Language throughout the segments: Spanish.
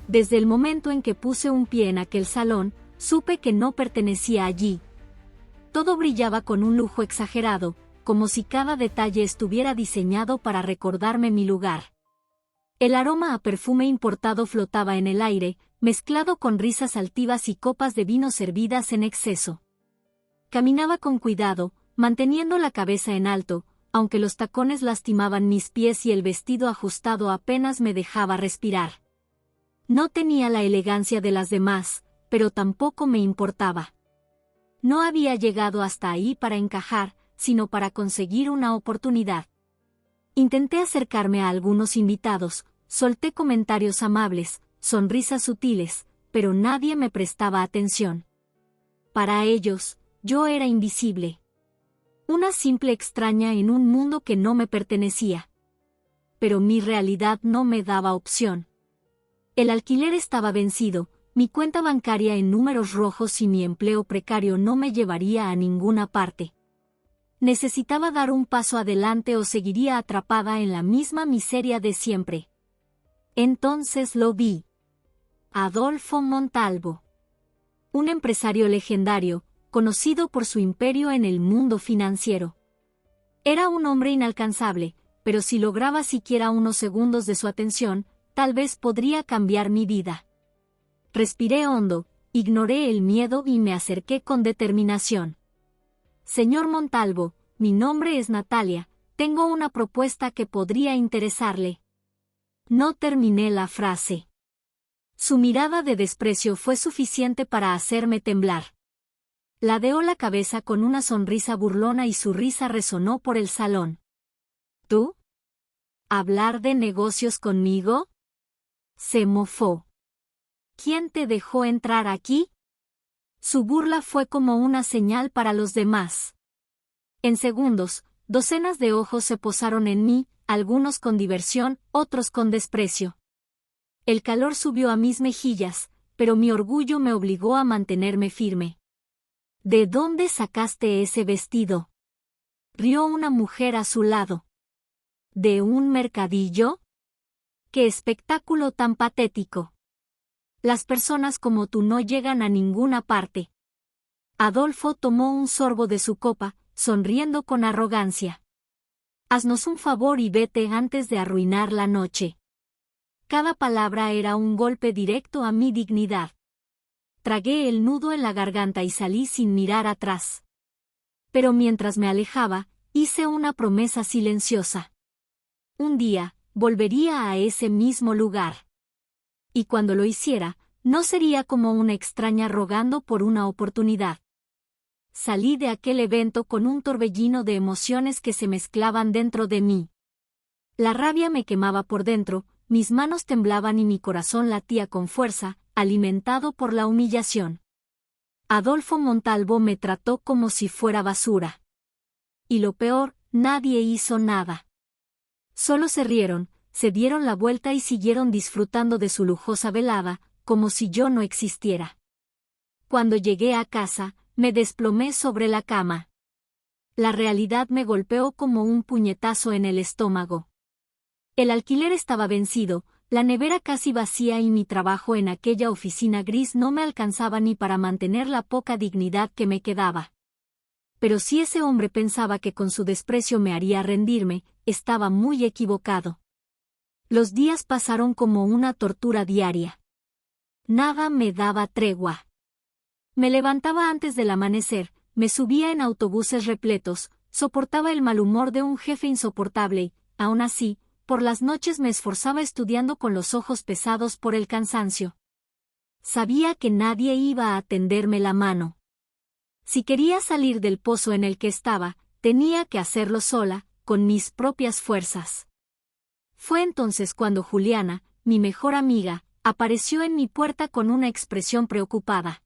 Desde el momento en que puse un pie en aquel salón, supe que no pertenecía allí. Todo brillaba con un lujo exagerado, como si cada detalle estuviera diseñado para recordarme mi lugar. El aroma a perfume importado flotaba en el aire, mezclado con risas altivas y copas de vino servidas en exceso. Caminaba con cuidado, manteniendo la cabeza en alto, aunque los tacones lastimaban mis pies y el vestido ajustado apenas me dejaba respirar. No tenía la elegancia de las demás, pero tampoco me importaba. No había llegado hasta ahí para encajar, sino para conseguir una oportunidad. Intenté acercarme a algunos invitados, solté comentarios amables, sonrisas sutiles, pero nadie me prestaba atención. Para ellos, yo era invisible. Una simple extraña en un mundo que no me pertenecía. Pero mi realidad no me daba opción. El alquiler estaba vencido, mi cuenta bancaria en números rojos y mi empleo precario no me llevaría a ninguna parte. Necesitaba dar un paso adelante o seguiría atrapada en la misma miseria de siempre. Entonces lo vi. Adolfo Montalvo. Un empresario legendario, conocido por su imperio en el mundo financiero. Era un hombre inalcanzable, pero si lograba siquiera unos segundos de su atención, tal vez podría cambiar mi vida. Respiré hondo, ignoré el miedo y me acerqué con determinación. Señor Montalvo, mi nombre es Natalia, tengo una propuesta que podría interesarle. No terminé la frase. Su mirada de desprecio fue suficiente para hacerme temblar. Ladeó la cabeza con una sonrisa burlona y su risa resonó por el salón. ¿Tú? ¿Hablar de negocios conmigo? Se mofó. ¿Quién te dejó entrar aquí? Su burla fue como una señal para los demás. En segundos, docenas de ojos se posaron en mí, algunos con diversión, otros con desprecio. El calor subió a mis mejillas, pero mi orgullo me obligó a mantenerme firme. ¿De dónde sacaste ese vestido? Rió una mujer a su lado. ¿De un mercadillo? ¡Qué espectáculo tan patético! Las personas como tú no llegan a ninguna parte. Adolfo tomó un sorbo de su copa, sonriendo con arrogancia. Haznos un favor y vete antes de arruinar la noche. Cada palabra era un golpe directo a mi dignidad. Tragué el nudo en la garganta y salí sin mirar atrás. Pero mientras me alejaba, hice una promesa silenciosa. Un día, volvería a ese mismo lugar. Y cuando lo hiciera, no sería como una extraña rogando por una oportunidad. Salí de aquel evento con un torbellino de emociones que se mezclaban dentro de mí. La rabia me quemaba por dentro, mis manos temblaban y mi corazón latía con fuerza, alimentado por la humillación. Adolfo Montalvo me trató como si fuera basura. Y lo peor, nadie hizo nada. Solo se rieron, se dieron la vuelta y siguieron disfrutando de su lujosa velada, como si yo no existiera. Cuando llegué a casa, me desplomé sobre la cama. La realidad me golpeó como un puñetazo en el estómago. El alquiler estaba vencido, la nevera casi vacía y mi trabajo en aquella oficina gris no me alcanzaba ni para mantener la poca dignidad que me quedaba. Pero si ese hombre pensaba que con su desprecio me haría rendirme, estaba muy equivocado. Los días pasaron como una tortura diaria. Nada me daba tregua. Me levantaba antes del amanecer, me subía en autobuses repletos, soportaba el mal humor de un jefe insoportable y, aún así, por las noches me esforzaba estudiando con los ojos pesados por el cansancio. Sabía que nadie iba a tenderme la mano. Si quería salir del pozo en el que estaba, tenía que hacerlo sola, con mis propias fuerzas. Fue entonces cuando Juliana, mi mejor amiga, apareció en mi puerta con una expresión preocupada.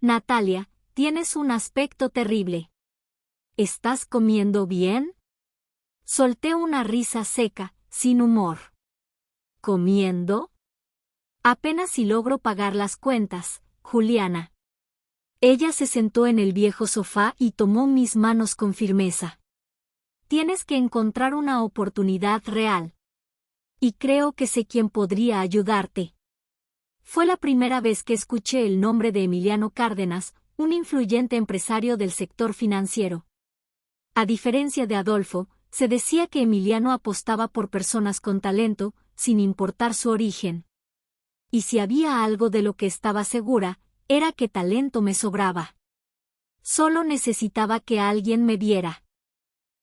Natalia, tienes un aspecto terrible. ¿Estás comiendo bien? Solté una risa seca, sin humor. ¿Comiendo? Apenas si logro pagar las cuentas, Juliana. Ella se sentó en el viejo sofá y tomó mis manos con firmeza. Tienes que encontrar una oportunidad real. Y creo que sé quién podría ayudarte. Fue la primera vez que escuché el nombre de Emiliano Cárdenas, un influyente empresario del sector financiero. A diferencia de Adolfo, se decía que Emiliano apostaba por personas con talento, sin importar su origen. Y si había algo de lo que estaba segura, era que talento me sobraba. Solo necesitaba que alguien me viera.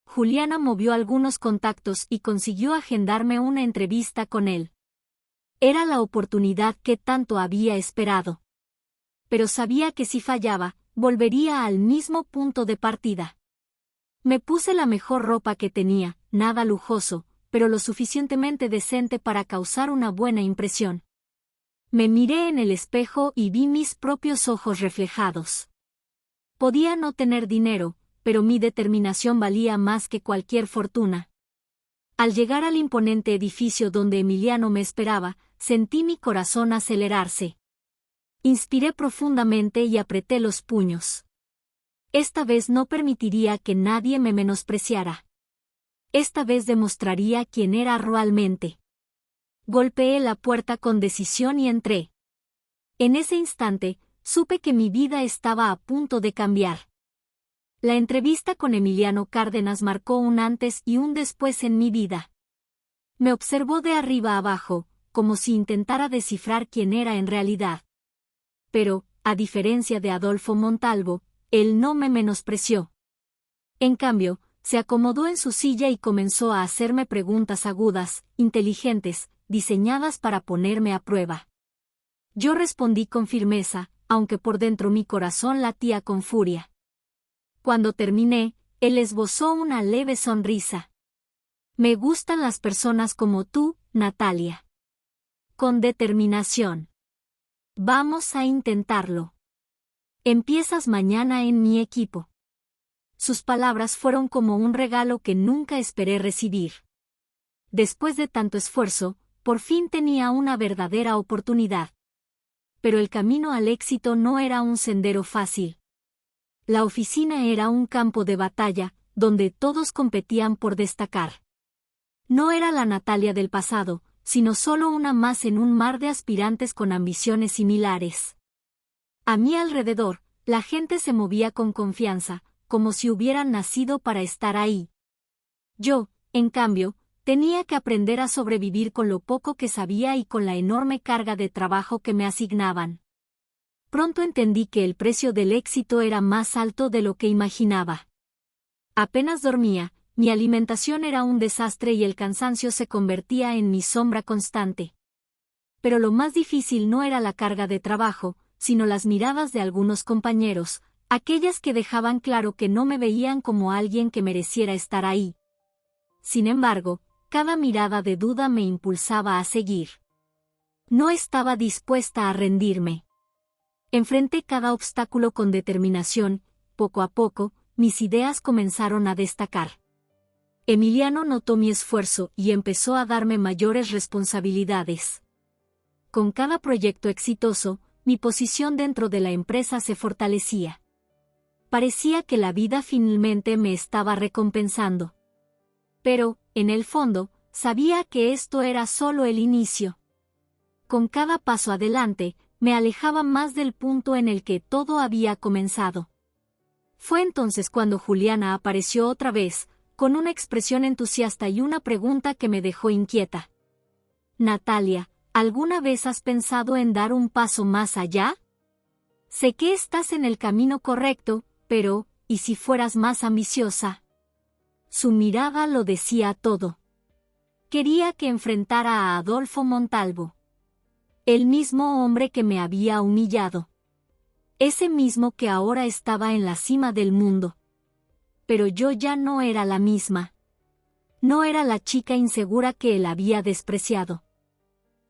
Juliana movió algunos contactos y consiguió agendarme una entrevista con él. Era la oportunidad que tanto había esperado. Pero sabía que si fallaba, volvería al mismo punto de partida. Me puse la mejor ropa que tenía, nada lujoso, pero lo suficientemente decente para causar una buena impresión. Me miré en el espejo y vi mis propios ojos reflejados. Podía no tener dinero, pero mi determinación valía más que cualquier fortuna. Al llegar al imponente edificio donde Emiliano me esperaba, sentí mi corazón acelerarse. Inspiré profundamente y apreté los puños. Esta vez no permitiría que nadie me menospreciara. Esta vez demostraría quién era realmente. Golpeé la puerta con decisión y entré. En ese instante, supe que mi vida estaba a punto de cambiar. La entrevista con Emiliano Cárdenas marcó un antes y un después en mi vida. Me observó de arriba abajo, como si intentara descifrar quién era en realidad. Pero, a diferencia de Adolfo Montalvo, él no me menospreció. En cambio, se acomodó en su silla y comenzó a hacerme preguntas agudas, inteligentes, diseñadas para ponerme a prueba. Yo respondí con firmeza, aunque por dentro mi corazón latía con furia. Cuando terminé, él esbozó una leve sonrisa. Me gustan las personas como tú, Natalia. Con determinación. Vamos a intentarlo. Empiezas mañana en mi equipo. Sus palabras fueron como un regalo que nunca esperé recibir. Después de tanto esfuerzo, por fin tenía una verdadera oportunidad. Pero el camino al éxito no era un sendero fácil. La oficina era un campo de batalla, donde todos competían por destacar. No era la Natalia del pasado, sino solo una más en un mar de aspirantes con ambiciones similares. A mi alrededor, la gente se movía con confianza, como si hubieran nacido para estar ahí. Yo, en cambio, tenía que aprender a sobrevivir con lo poco que sabía y con la enorme carga de trabajo que me asignaban. Pronto entendí que el precio del éxito era más alto de lo que imaginaba. Apenas dormía, mi alimentación era un desastre y el cansancio se convertía en mi sombra constante. Pero lo más difícil no era la carga de trabajo, sino las miradas de algunos compañeros, aquellas que dejaban claro que no me veían como alguien que mereciera estar ahí. Sin embargo, cada mirada de duda me impulsaba a seguir. No estaba dispuesta a rendirme. Enfrenté cada obstáculo con determinación. Poco a poco, mis ideas comenzaron a destacar. Emiliano notó mi esfuerzo y empezó a darme mayores responsabilidades. Con cada proyecto exitoso, mi posición dentro de la empresa se fortalecía. Parecía que la vida finalmente me estaba recompensando. Pero, en el fondo, sabía que esto era solo el inicio. Con cada paso adelante, me alejaba más del punto en el que todo había comenzado. Fue entonces cuando Juliana apareció otra vez, con una expresión entusiasta y una pregunta que me dejó inquieta. Natalia, ¿alguna vez has pensado en dar un paso más allá? Sé que estás en el camino correcto, pero, ¿y si fueras más ambiciosa? Su mirada lo decía todo. Quería que enfrentara a Adolfo Montalvo. El mismo hombre que me había humillado. Ese mismo que ahora estaba en la cima del mundo. Pero yo ya no era la misma. No era la chica insegura que él había despreciado.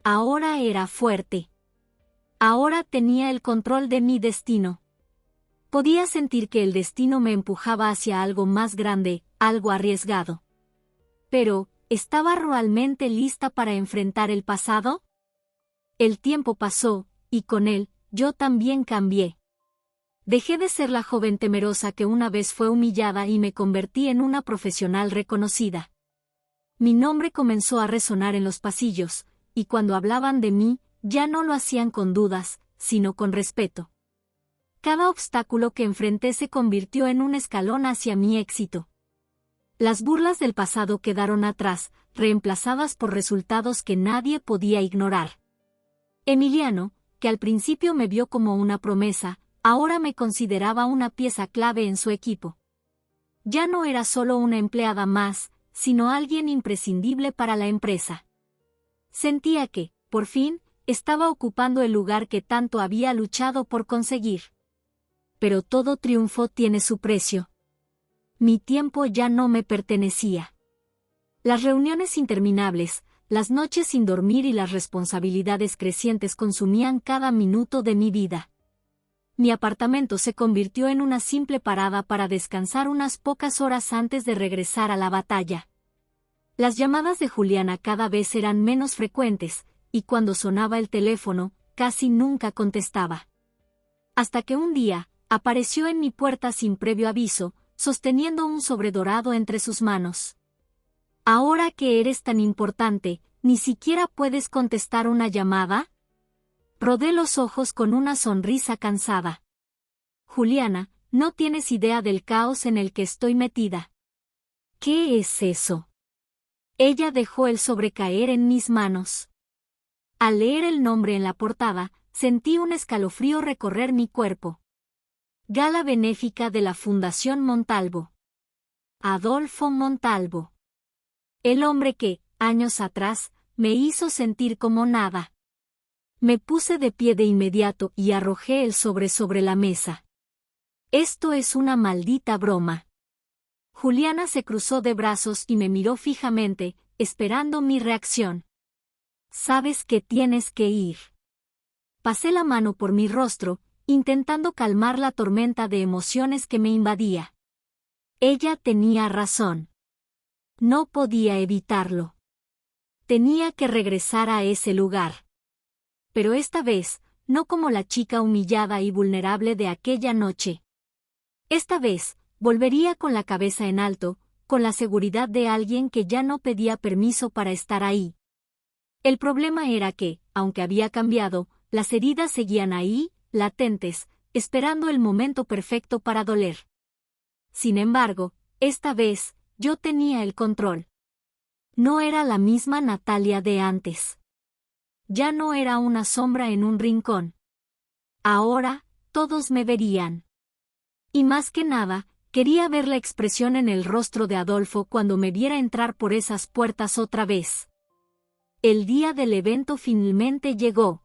Ahora era fuerte. Ahora tenía el control de mi destino. Podía sentir que el destino me empujaba hacia algo más grande, algo arriesgado. Pero, ¿estaba realmente lista para enfrentar el pasado? El tiempo pasó, y con él, yo también cambié. Dejé de ser la joven temerosa que una vez fue humillada y me convertí en una profesional reconocida. Mi nombre comenzó a resonar en los pasillos, y cuando hablaban de mí, ya no lo hacían con dudas, sino con respeto. Cada obstáculo que enfrenté se convirtió en un escalón hacia mi éxito. Las burlas del pasado quedaron atrás, reemplazadas por resultados que nadie podía ignorar. Emiliano, que al principio me vio como una promesa, ahora me consideraba una pieza clave en su equipo. Ya no era solo una empleada más, sino alguien imprescindible para la empresa. Sentía que, por fin, estaba ocupando el lugar que tanto había luchado por conseguir. Pero todo triunfo tiene su precio. Mi tiempo ya no me pertenecía. Las reuniones interminables, las noches sin dormir y las responsabilidades crecientes consumían cada minuto de mi vida. Mi apartamento se convirtió en una simple parada para descansar unas pocas horas antes de regresar a la batalla. Las llamadas de Juliana cada vez eran menos frecuentes, y cuando sonaba el teléfono, casi nunca contestaba. Hasta que un día, apareció en mi puerta sin previo aviso, sosteniendo un sobre dorado entre sus manos. ¿Ahora que eres tan importante, ni siquiera puedes contestar una llamada? Rodé los ojos con una sonrisa cansada. Juliana, no tienes idea del caos en el que estoy metida. ¿Qué es eso? Ella dejó el sobre caer en mis manos. Al leer el nombre en la portada, sentí un escalofrío recorrer mi cuerpo. Gala benéfica de la Fundación Montalvo. Adolfo Montalvo. El hombre que, años atrás, me hizo sentir como nada. Me puse de pie de inmediato y arrojé el sobre la mesa. Esto es una maldita broma. Juliana se cruzó de brazos y me miró fijamente, esperando mi reacción. Sabes que tienes que ir. Pasé la mano por mi rostro, intentando calmar la tormenta de emociones que me invadía. Ella tenía razón. No podía evitarlo. Tenía que regresar a ese lugar. Pero esta vez, no como la chica humillada y vulnerable de aquella noche. Esta vez, volvería con la cabeza en alto, con la seguridad de alguien que ya no pedía permiso para estar ahí. El problema era que, aunque había cambiado, las heridas seguían ahí, latentes, esperando el momento perfecto para doler. Sin embargo, esta vez, yo tenía el control. No era la misma Natalia de antes. Ya no era una sombra en un rincón. Ahora, todos me verían. Y más que nada, quería ver la expresión en el rostro de Adolfo cuando me viera entrar por esas puertas otra vez. El día del evento finalmente llegó.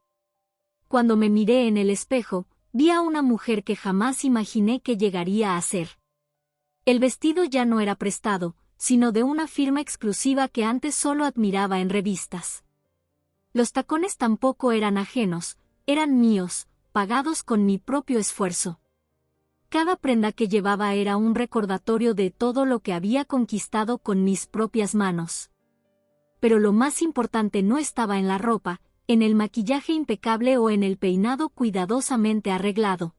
Cuando me miré en el espejo, vi a una mujer que jamás imaginé que llegaría a ser. El vestido ya no era prestado, sino de una firma exclusiva que antes solo admiraba en revistas. Los tacones tampoco eran ajenos, eran míos, pagados con mi propio esfuerzo. Cada prenda que llevaba era un recordatorio de todo lo que había conquistado con mis propias manos. Pero lo más importante no estaba en la ropa, en el maquillaje impecable o en el peinado cuidadosamente arreglado.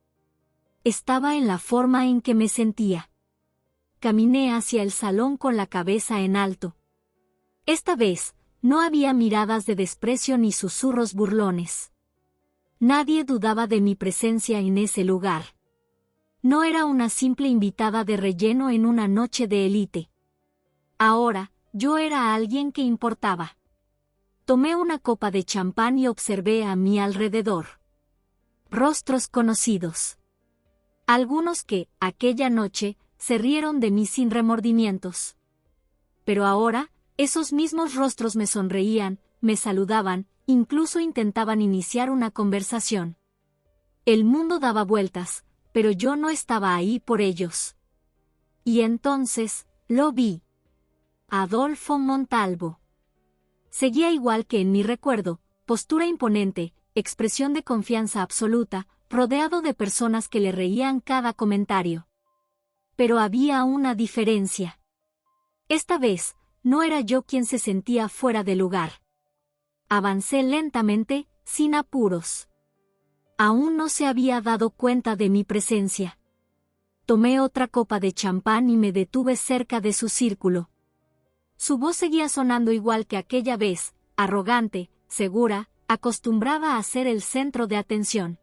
Estaba en la forma en que me sentía. Caminé hacia el salón con la cabeza en alto. Esta vez, no había miradas de desprecio ni susurros burlones. Nadie dudaba de mi presencia en ese lugar. No era una simple invitada de relleno en una noche de élite. Ahora, yo era alguien que importaba. Tomé una copa de champán y observé a mi alrededor. Rostros conocidos. Algunos que, aquella noche, se rieron de mí sin remordimientos. Pero ahora, esos mismos rostros me sonreían, me saludaban, incluso intentaban iniciar una conversación. El mundo daba vueltas, pero yo no estaba ahí por ellos. Y entonces, lo vi. Adolfo Montalvo. Seguía igual que en mi recuerdo, postura imponente, expresión de confianza absoluta, rodeado de personas que le reían cada comentario. Pero había una diferencia. Esta vez, no era yo quien se sentía fuera de lugar. Avancé lentamente, sin apuros. Aún no se había dado cuenta de mi presencia. Tomé otra copa de champán y me detuve cerca de su círculo. Su voz seguía sonando igual que aquella vez, arrogante, segura, acostumbrada a ser el centro de atención.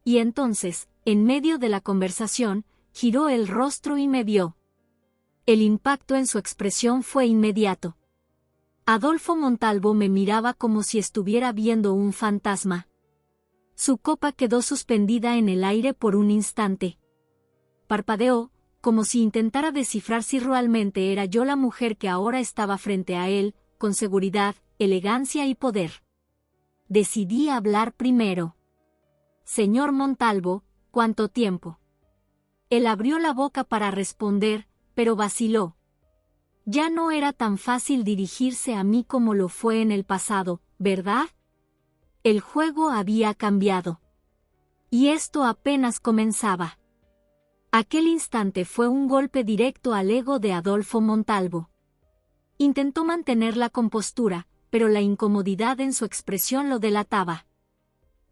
Y entonces, en medio de la conversación, giró el rostro y me vio. El impacto en su expresión fue inmediato. Adolfo Montalvo me miraba como si estuviera viendo un fantasma. Su copa quedó suspendida en el aire por un instante. Parpadeó, como si intentara descifrar si realmente era yo la mujer que ahora estaba frente a él, con seguridad, elegancia y poder. Decidí hablar primero. Señor Montalvo, ¿cuánto tiempo? Él abrió la boca para responder, pero vaciló. Ya no era tan fácil dirigirse a mí como lo fue en el pasado, ¿verdad? El juego había cambiado. Y esto apenas comenzaba. Aquel instante fue un golpe directo al ego de Adolfo Montalvo. Intentó mantener la compostura, pero la incomodidad en su expresión lo delataba.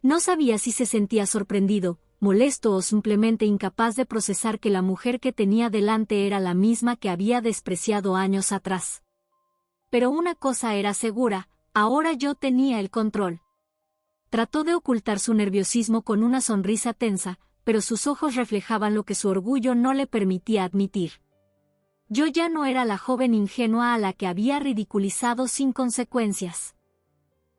No sabía si se sentía sorprendido, molesto o simplemente incapaz de procesar que la mujer que tenía delante era la misma que había despreciado años atrás. Pero una cosa era segura, ahora yo tenía el control. Trató de ocultar su nerviosismo con una sonrisa tensa, pero sus ojos reflejaban lo que su orgullo no le permitía admitir. Yo ya no era la joven ingenua a la que había ridiculizado sin consecuencias.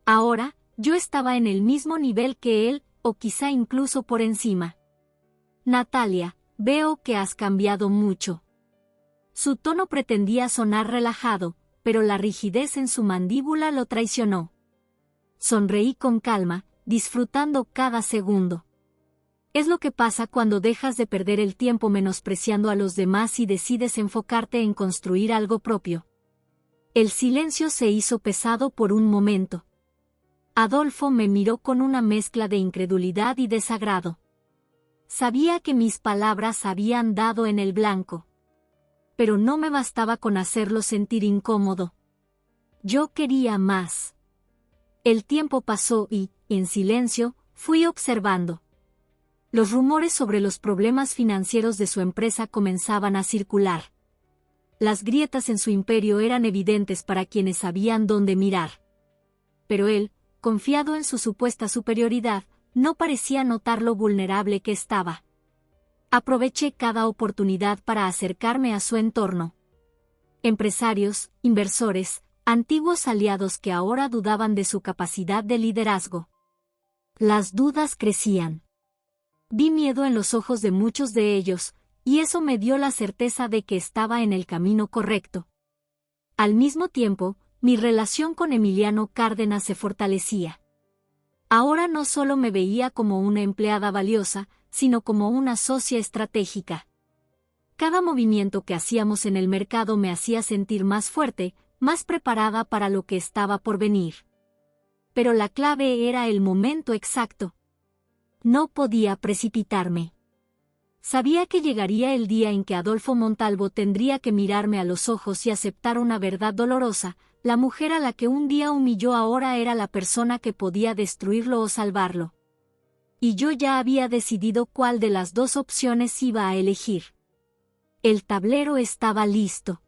Ahora, yo estaba en el mismo nivel que él, o quizá incluso por encima. Natalia, veo que has cambiado mucho. Su tono pretendía sonar relajado, pero la rigidez en su mandíbula lo traicionó. Sonreí con calma, disfrutando cada segundo. Es lo que pasa cuando dejas de perder el tiempo menospreciando a los demás y decides enfocarte en construir algo propio. El silencio se hizo pesado por un momento. Adolfo me miró con una mezcla de incredulidad y desagrado. Sabía que mis palabras habían dado en el blanco. Pero no me bastaba con hacerlo sentir incómodo. Yo quería más. El tiempo pasó y, en silencio, fui observando. Los rumores sobre los problemas financieros de su empresa comenzaban a circular. Las grietas en su imperio eran evidentes para quienes sabían dónde mirar. Pero él, confiado en su supuesta superioridad, no parecía notar lo vulnerable que estaba. Aproveché cada oportunidad para acercarme a su entorno. Empresarios, inversores, antiguos aliados que ahora dudaban de su capacidad de liderazgo. Las dudas crecían. Vi miedo en los ojos de muchos de ellos, y eso me dio la certeza de que estaba en el camino correcto. Al mismo tiempo, mi relación con Emiliano Cárdenas se fortalecía. Ahora no solo me veía como una empleada valiosa, sino como una socia estratégica. Cada movimiento que hacíamos en el mercado me hacía sentir más fuerte, más preparada para lo que estaba por venir. Pero la clave era el momento exacto. No podía precipitarme. Sabía que llegaría el día en que Adolfo Montalvo tendría que mirarme a los ojos y aceptar una verdad dolorosa. La mujer a la que un día humilló ahora era la persona que podía destruirlo o salvarlo. Y yo ya había decidido cuál de las dos opciones iba a elegir. El tablero estaba listo.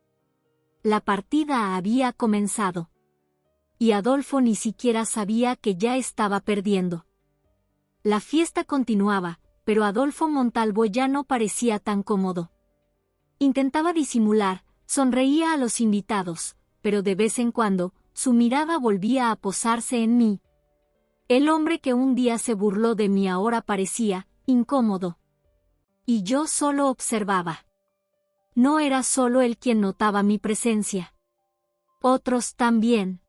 La partida había comenzado. Y Adolfo ni siquiera sabía que ya estaba perdiendo. La fiesta continuaba, pero Adolfo Montalvo ya no parecía tan cómodo. Intentaba disimular, sonreía a los invitados, pero de vez en cuando, su mirada volvía a posarse en mí. El hombre que un día se burló de mí ahora parecía incómodo. Y yo solo observaba. No era solo él quien notaba mi presencia. Otros también.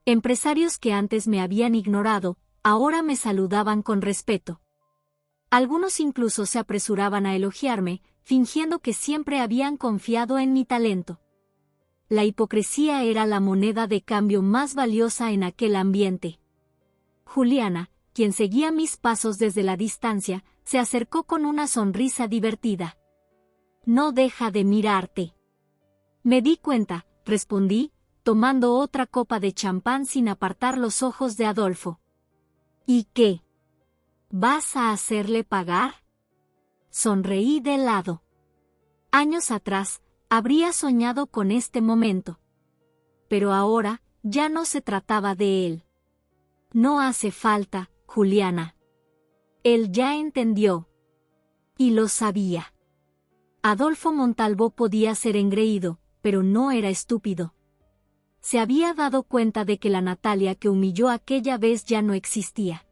Empresarios que antes me habían ignorado, ahora me saludaban con respeto. Algunos incluso se apresuraban a elogiarme, fingiendo que siempre habían confiado en mi talento. La hipocresía era la moneda de cambio más valiosa en aquel ambiente. Juliana, quien seguía mis pasos desde la distancia, se acercó con una sonrisa divertida. No deja de mirarte. Me di cuenta, respondí, tomando otra copa de champán sin apartar los ojos de Adolfo. ¿Y qué? ¿Vas a hacerle pagar? Sonreí de lado. Años atrás, habría soñado con este momento. Pero ahora, ya no se trataba de él. No hace falta, Juliana. Él ya entendió. Y lo sabía. Adolfo Montalvo podía ser engreído, pero no era estúpido. Se había dado cuenta de que la Natalia que humilló aquella vez ya no existía.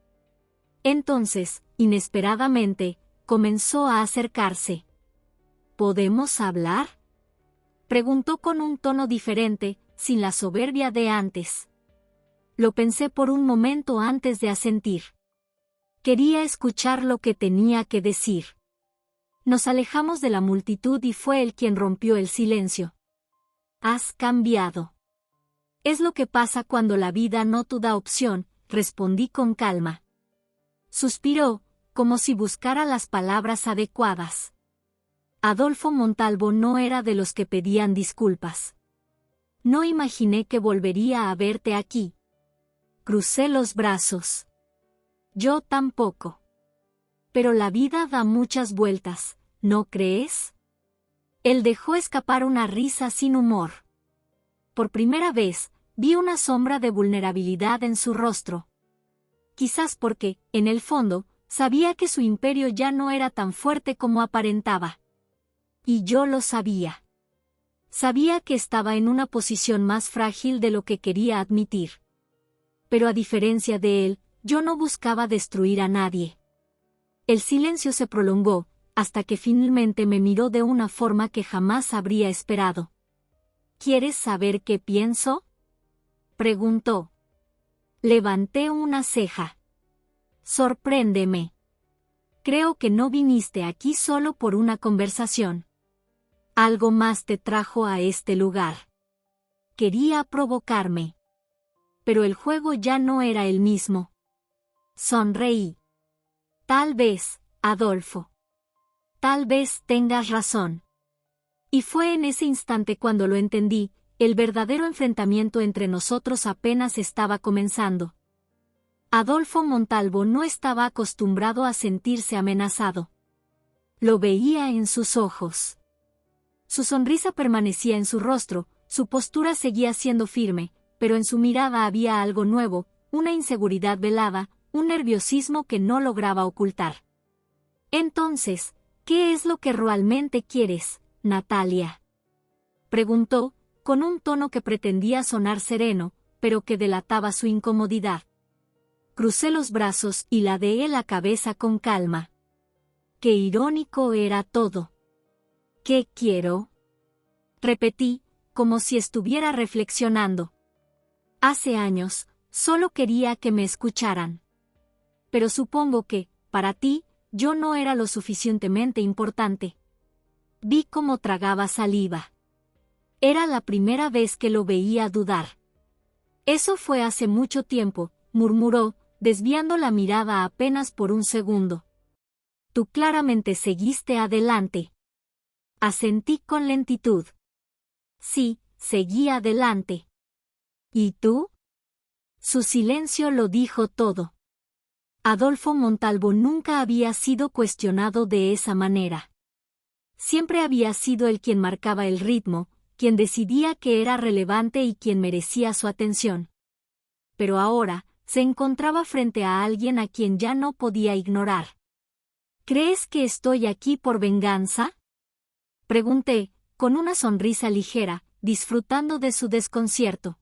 Entonces, inesperadamente, comenzó a acercarse. ¿Podemos hablar?, preguntó con un tono diferente, sin la soberbia de antes. Lo pensé por un momento antes de asentir. Quería escuchar lo que tenía que decir. Nos alejamos de la multitud y fue él quien rompió el silencio. Has cambiado. Es lo que pasa cuando la vida no te da opción, respondí con calma. Suspiró, como si buscara las palabras adecuadas. Adolfo Montalvo no era de los que pedían disculpas. No imaginé que volvería a verte aquí. Crucé los brazos. Yo tampoco. Pero la vida da muchas vueltas, ¿no crees? Él dejó escapar una risa sin humor. Por primera vez, vi una sombra de vulnerabilidad en su rostro. Quizás porque, en el fondo, sabía que su imperio ya no era tan fuerte como aparentaba. Y yo lo sabía. Sabía que estaba en una posición más frágil de lo que quería admitir. Pero a diferencia de él, yo no buscaba destruir a nadie. El silencio se prolongó, hasta que finalmente me miró de una forma que jamás habría esperado. ¿Quieres saber qué pienso?, preguntó. Levanté una ceja. Sorpréndeme. Creo que no viniste aquí solo por una conversación. Algo más te trajo a este lugar. Quería provocarme. Pero el juego ya no era el mismo. Sonreí. Tal vez, Adolfo. Tal vez tengas razón. Y fue en ese instante cuando lo entendí, el verdadero enfrentamiento entre nosotros apenas estaba comenzando. Adolfo Montalvo no estaba acostumbrado a sentirse amenazado. Lo veía en sus ojos. Su sonrisa permanecía en su rostro, su postura seguía siendo firme, pero en su mirada había algo nuevo, una inseguridad velada, un nerviosismo que no lograba ocultar. Entonces, ¿qué es lo que realmente quieres, Natalia?, preguntó, con un tono que pretendía sonar sereno, pero que delataba su incomodidad. Crucé los brazos y ladeé la cabeza con calma. Qué irónico era todo. ¿Qué quiero?, repetí, como si estuviera reflexionando. Hace años, solo quería que me escucharan. Pero supongo que, para ti, yo no era lo suficientemente importante. Vi cómo tragaba saliva. Era la primera vez que lo veía dudar. Eso fue hace mucho tiempo, murmuró, desviando la mirada apenas por un segundo. Tú claramente seguiste adelante. Asentí con lentitud. Sí, seguí adelante. ¿Y tú? Su silencio lo dijo todo. Adolfo Montalvo nunca había sido cuestionado de esa manera. Siempre había sido él quien marcaba el ritmo, quien decidía qué era relevante y quien merecía su atención. Pero ahora, se encontraba frente a alguien a quien ya no podía ignorar. ¿Crees que estoy aquí por venganza?, pregunté, con una sonrisa ligera, disfrutando de su desconcierto.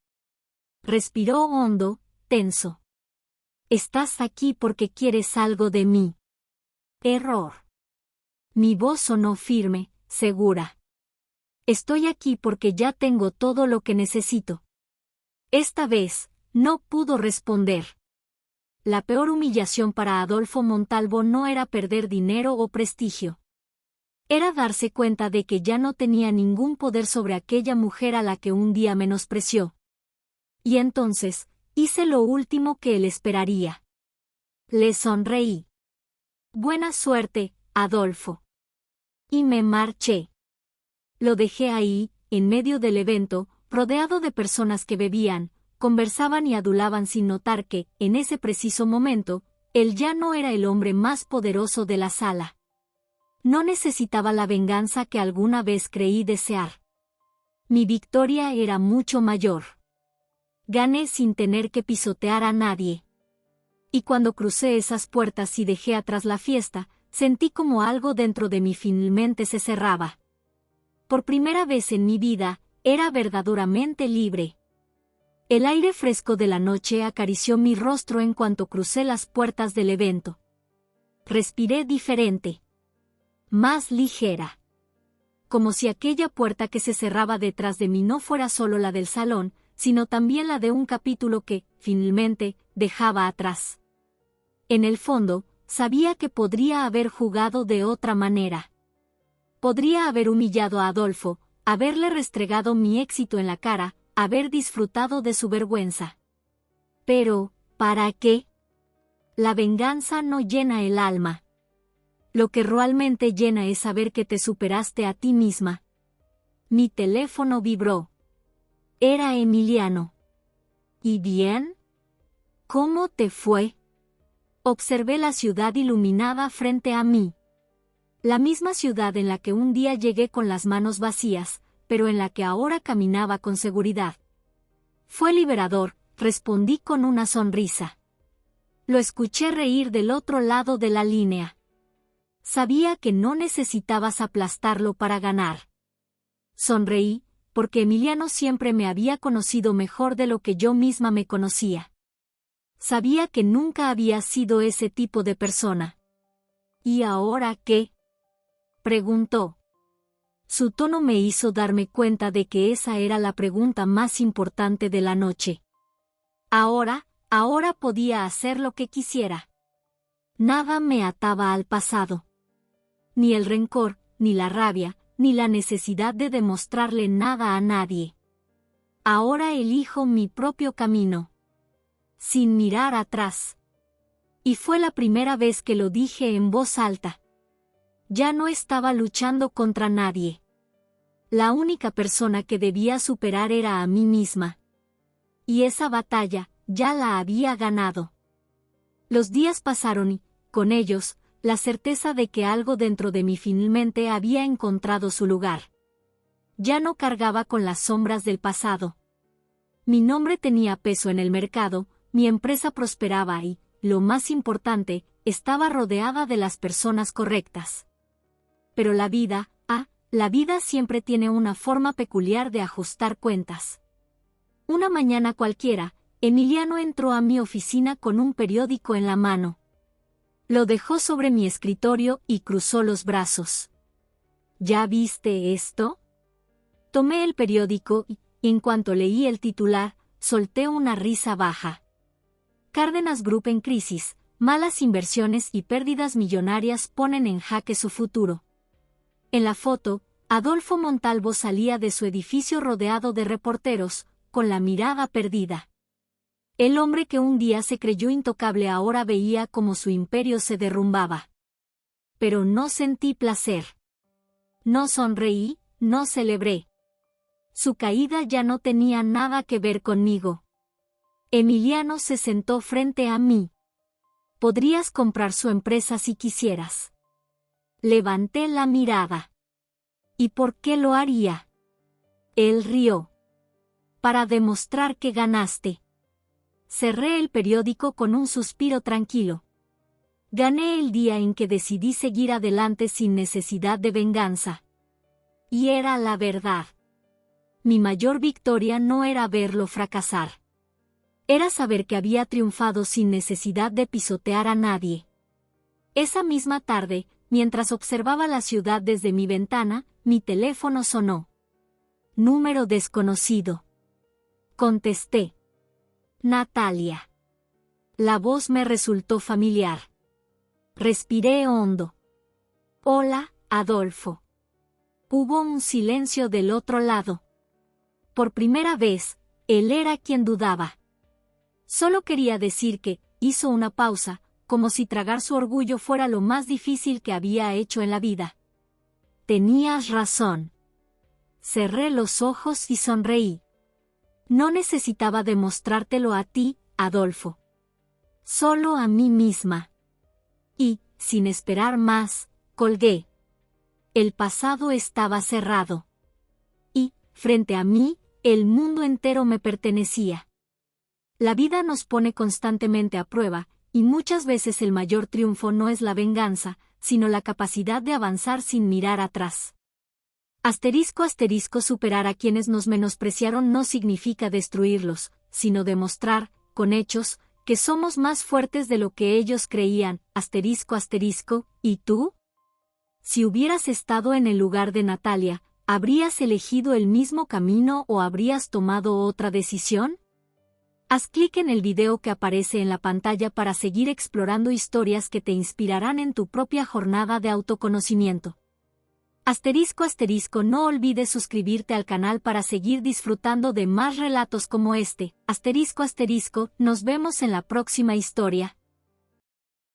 Respiró hondo, tenso. Estás aquí porque quieres algo de mí. Error. Mi voz sonó firme, segura. Estoy aquí porque ya tengo todo lo que necesito. Esta vez, no pudo responder. La peor humillación para Adolfo Montalvo no era perder dinero o prestigio. Era darse cuenta de que ya no tenía ningún poder sobre aquella mujer a la que un día menospreció. Y entonces, hice lo último que él esperaría. Le sonreí. Buena suerte, Adolfo. Y me marché. Lo dejé ahí, en medio del evento, rodeado de personas que bebían, conversaban y adulaban sin notar que, en ese preciso momento, él ya no era el hombre más poderoso de la sala. No necesitaba la venganza que alguna vez creí desear. Mi victoria era mucho mayor. Gané sin tener que pisotear a nadie. Y cuando crucé esas puertas y dejé atrás la fiesta, sentí como algo dentro de mí finalmente se cerraba. Por primera vez en mi vida, era verdaderamente libre. El aire fresco de la noche acarició mi rostro en cuanto crucé las puertas del evento. Respiré diferente. Más ligera. Como si aquella puerta que se cerraba detrás de mí no fuera solo la del salón, sino también la de un capítulo que, finalmente, dejaba atrás. En el fondo, sabía que podría haber jugado de otra manera. Podría haber humillado a Adolfo, haberle restregado mi éxito en la cara, haber disfrutado de su vergüenza. Pero, ¿para qué? La venganza no llena el alma. Lo que realmente llena es saber que te superaste a ti misma. Mi teléfono vibró. Era Emiliano. ¿Y bien? ¿Cómo te fue? Observé la ciudad iluminada frente a mí. La misma ciudad en la que un día llegué con las manos vacías, pero en la que ahora caminaba con seguridad. Fue liberador, respondí con una sonrisa. Lo escuché reír del otro lado de la línea. Sabía que no necesitabas aplastarlo para ganar. Sonreí, porque Emiliano siempre me había conocido mejor de lo que yo misma me conocía. Sabía que nunca había sido ese tipo de persona. ¿Y ahora qué? Preguntó. Su tono me hizo darme cuenta de que esa era la pregunta más importante de la noche. Ahora podía hacer lo que quisiera. Nada me ataba al pasado. Ni el rencor, ni la rabia, ni la necesidad de demostrarle nada a nadie. Ahora elijo mi propio camino. Sin mirar atrás. Y fue la primera vez que lo dije en voz alta. Ya no estaba luchando contra nadie. La única persona que debía superar era a mí misma. Y esa batalla, ya la había ganado. Los días pasaron y, con ellos, la certeza de que algo dentro de mí finalmente había encontrado su lugar. Ya no cargaba con las sombras del pasado. Mi nombre tenía peso en el mercado, mi empresa prosperaba y, lo más importante, estaba rodeada de las personas correctas. Pero la vida siempre tiene una forma peculiar de ajustar cuentas. Una mañana cualquiera, Emiliano entró a mi oficina con un periódico en la mano. Lo dejó sobre mi escritorio y cruzó los brazos. ¿Ya viste esto? Tomé el periódico y, en cuanto leí el titular, solté una risa baja. Cárdenas Group en crisis, malas inversiones y pérdidas millonarias ponen en jaque su futuro. En la foto, Adolfo Montalvo salía de su edificio rodeado de reporteros, con la mirada perdida. El hombre que un día se creyó intocable ahora veía cómo su imperio se derrumbaba. Pero no sentí placer. No sonreí, no celebré. Su caída ya no tenía nada que ver conmigo. Emiliano se sentó frente a mí. Podrías comprar su empresa si quisieras. Levanté la mirada. ¿Y por qué lo haría? Él rió. Para demostrar que ganaste. Cerré el periódico con un suspiro tranquilo. Gané el día en que decidí seguir adelante sin necesidad de venganza. Y era la verdad. Mi mayor victoria no era verlo fracasar. Era saber que había triunfado sin necesidad de pisotear a nadie. Esa misma tarde, mientras observaba la ciudad desde mi ventana, mi teléfono sonó. Número desconocido. Contesté. Natalia. La voz me resultó familiar. Respiré hondo. Hola, Adolfo. Hubo un silencio del otro lado. Por primera vez, él era quien dudaba. Solo quería decir que, hizo una pausa, como si tragar su orgullo fuera lo más difícil que había hecho en la vida. Tenías razón. Cerré los ojos y sonreí. No necesitaba demostrártelo a ti, Adolfo. Solo a mí misma. Y, sin esperar más, colgué. El pasado estaba cerrado. Y, frente a mí, el mundo entero me pertenecía. La vida nos pone constantemente a prueba, y muchas veces el mayor triunfo no es la venganza, sino la capacidad de avanzar sin mirar atrás. Superar a quienes nos menospreciaron no significa destruirlos, sino demostrar, con hechos, que somos más fuertes de lo que ellos creían. ¿Y tú? Si hubieras estado en el lugar de Natalia, ¿habrías elegido el mismo camino o habrías tomado otra decisión? Haz clic en el video que aparece en la pantalla para seguir explorando historias que te inspirarán en tu propia jornada de autoconocimiento. No olvides suscribirte al canal para seguir disfrutando de más relatos como este. Nos vemos en la próxima historia.